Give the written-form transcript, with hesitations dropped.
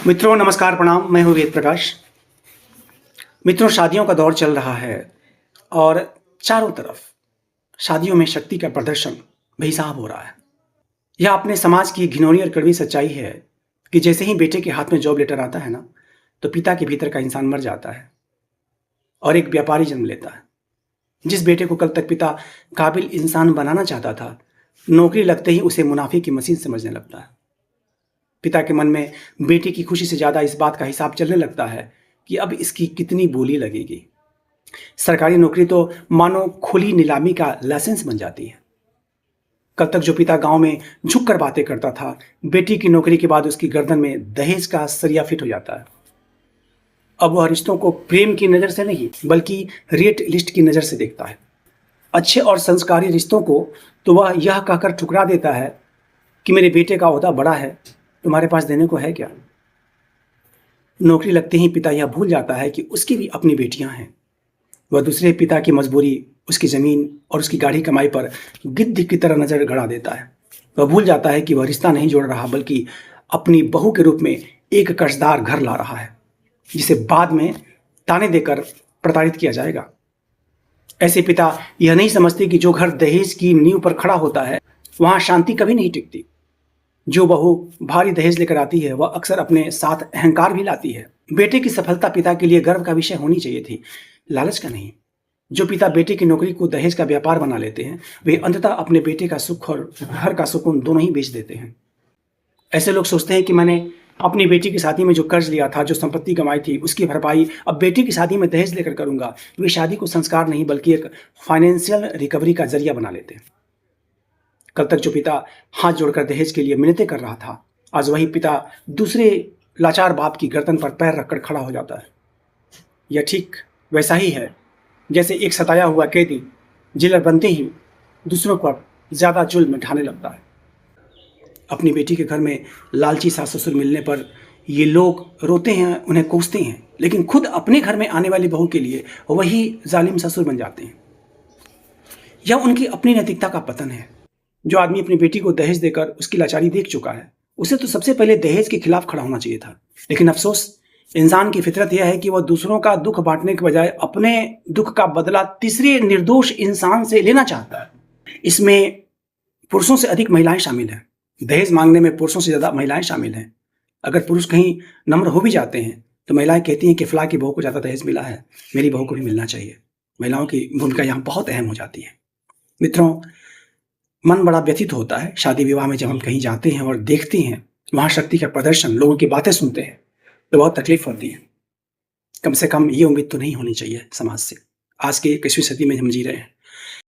मित्रों नमस्कार प्रणाम। मैं हूँ वेद प्रकाश। मित्रों, शादियों का दौर चल रहा है और चारों तरफ शादियों में शक्ति का प्रदर्शन बेहिसाब हो रहा है। यह अपने समाज की घिनौनी और कड़वी सच्चाई है कि जैसे ही बेटे के हाथ में जॉब लेटर आता है ना, तो पिता के भीतर का इंसान मर जाता है और एक व्यापारी जन्म लेता है। जिस बेटे को कल तक पिता काबिल इंसान बनाना चाहता था, नौकरी लगते ही उसे मुनाफे की मशीन समझने लगता है। पिता के मन में बेटी की खुशी से ज्यादा इस बात का हिसाब चलने लगता है कि अब इसकी कितनी बोली लगेगी। सरकारी नौकरी तो मानो खुली नीलामी का लाइसेंस बन जाती है। कल तक जो पिता गांव में झुक कर बातें करता था, बेटी की नौकरी के बाद उसकी गर्दन में दहेज का सरिया फिट हो जाता है। अब वह रिश्तों को प्रेम की नजर से नहीं बल्कि रेट लिस्ट की नजर से देखता है। अच्छे और संस्कारी रिश्तों को तो वह यह कहकर ठुकरा देता है कि मेरे बेटे का ओहदा बड़ा है, तुम्हारे पास देने को है क्या। नौकरी लगते ही पिता यह भूल जाता है कि उसकी भी अपनी बेटियां हैं। वह दूसरे पिता की मजबूरी, उसकी जमीन और उसकी गाढ़ी कमाई पर गिद्ध की तरह नजर गड़ा देता है। वह भूल जाता है कि वह रिश्ता नहीं जोड़ रहा बल्कि अपनी बहू के रूप में एक कर्जदार घर ला रहा है, जिसे बाद में ताने देकर प्रताड़ित किया जाएगा। ऐसे पिता यह नहीं समझते कि जो घर दहेज की नींव पर खड़ा होता है वहां शांति कभी नहीं टिकती। जो बहू भारी दहेज लेकर आती है वह अक्सर अपने साथ अहंकार भी लाती है। बेटे की सफलता पिता के लिए गर्व का विषय होनी चाहिए थी, लालच का नहीं। जो पिता बेटे की नौकरी को दहेज का व्यापार बना लेते हैं, वे अंततः अपने बेटे का सुख और घर का सुकून दोनों ही बेच देते हैं। ऐसे लोग सोचते हैं कि मैंने अपनी बेटी की शादी में जो कर्ज लिया था, जो संपत्ति कमाई थी, उसकी भरपाई अब बेटी की शादी में दहेज लेकर करूंगा। वे शादी को संस्कार नहीं बल्कि एक फाइनेंशियल रिकवरी का जरिया बना लेते हैं। कल तक जो पिता हाथ जोड़कर दहेज के लिए मिन्नतें कर रहा था, आज वही पिता दूसरे लाचार बाप की गर्दन पर पैर रखकर खड़ा हो जाता है। यह ठीक वैसा ही है जैसे एक सताया हुआ कैदी जेलर बनते ही दूसरों पर ज्यादा जुल्म ढाने लगता है। अपनी बेटी के घर में लालची सास ससुर मिलने पर ये लोग रोते हैं, उन्हें कोसते हैं, लेकिन खुद अपने घर में आने वाली बहू के लिए वही जालिम ससुर बन जाते हैं। यह उनकी अपनी नैतिकता का पतन है। जो आदमी अपनी बेटी को दहेज देकर उसकी लाचारी देख चुका है, उसे तो सबसे पहले दहेज के खिलाफ खड़ा होना चाहिए था। लेकिन अफसोस, इंसान की फितरत यह है कि वह दूसरों का दुख बांटने के बजाय अपने दुख का बदला तीसरे निर्दोष इंसान से लेना चाहता है। इसमें पुरुषों से अधिक महिलाएं शामिल हैं। दहेज मांगने में पुरुषों से ज्यादा महिलाएं शामिल हैं। अगर पुरुष कहीं नम्र हो भी जाते हैं तो महिलाएं कहती हैं कि फला की बहू को ज्यादा दहेज मिला है, मेरी बहू को भी मिलना चाहिए। महिलाओं की भूमिका यहाँ बहुत अहम हो जाती है। मित्रों, मन बड़ा व्यथित होता है शादी विवाह में जब हम कहीं जाते हैं और देखते हैं वहां शक्ति का प्रदर्शन, लोगों की बातें सुनते हैं तो बहुत तकलीफ होती है। कम से कम ये उम्मीद तो नहीं होनी चाहिए समाज से। आज के 21वीं सदी में हम जी रहे हैं।